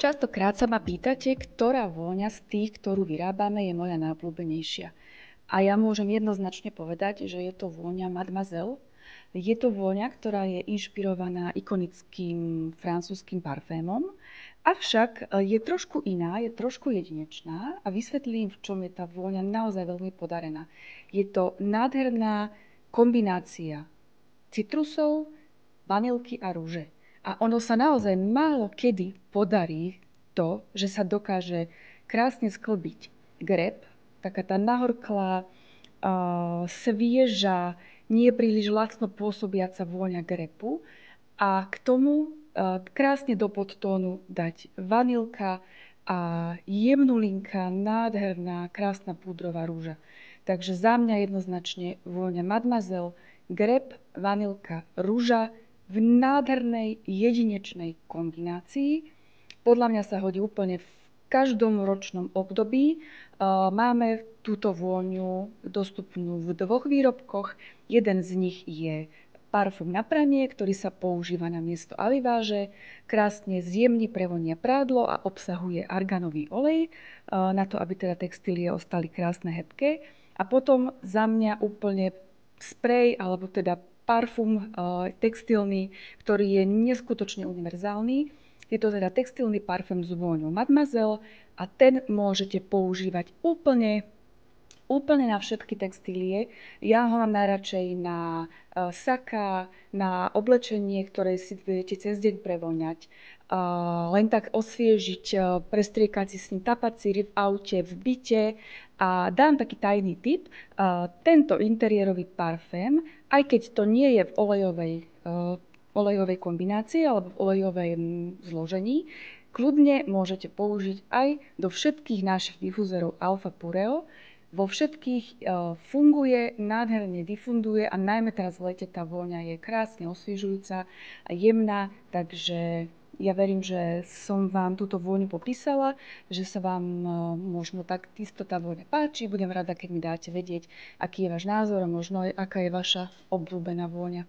Častokrát sa ma pýtate, ktorá vôňa z tých, ktorú vyrábame, je moja najobľúbenejšia. A ja môžem jednoznačne povedať, že je to vôňa Mademoiselle. Je to vôňa, ktorá je inšpirovaná ikonickým francúzským parfémom, avšak je trošku iná, je trošku jedinečná a vysvetlím, v čom je tá vôňa naozaj veľmi podarená. Je to nádherná kombinácia citrusov, vanilky a rúže. A ono sa naozaj málo kedy podarí to, že sa dokáže krásne sklbiť greb, taká tá nahorklá, svieža, nie príliš lacno pôsobiaca vôňa grepu a k tomu krásne do podtónu dať vanilka a jemnulinká, nádherná, krásna púdrová rúža. Takže za mňa jednoznačne vôňa Mademoiselle, greb, vanilka, rúža v nádhernej jedinečnej kombinácii. Podľa mňa sa hodí úplne v každom ročnom období. Máme túto vôňu dostupnú v dvoch výrobkoch. Jeden z nich je parfum na pranie, ktorý sa používa na miesto aliváže. Krásne zjemní prevonia prádlo a obsahuje arganový olej, na to, aby teda textílie ostali krásne hebké. A potom za mňa úplne sprej, alebo teda parfum textilný, ktorý je neskutočne univerzálny. Je to teda textilný parfum s vôňou Mademoiselle a ten môžete používať úplne na všetky textílie. Ja ho mám najradšej na saka, na oblečenie, ktoré si viete cez deň prevoňať. Len tak osviežiť, prestriekať si s ním tapacíry v aute, v byte. A dám taký tajný tip. Tento interiérový parfém, aj keď to nie je v olejovej kombinácii alebo v olejovom zložení, kľudne môžete použiť aj do všetkých našich difuzorov Alfa Pureo. Vo všetkých funguje, nádherne difunduje a najmä teraz v lete tá vôňa je krásne osviežujúca a jemná, takže ja verím, že som vám túto vôňu popísala, že sa vám možno takisto tá vôňa páči. Budem rada, keď mi dáte vedieť, aký je váš názor a možno aj aká je vaša obľúbená vôňa.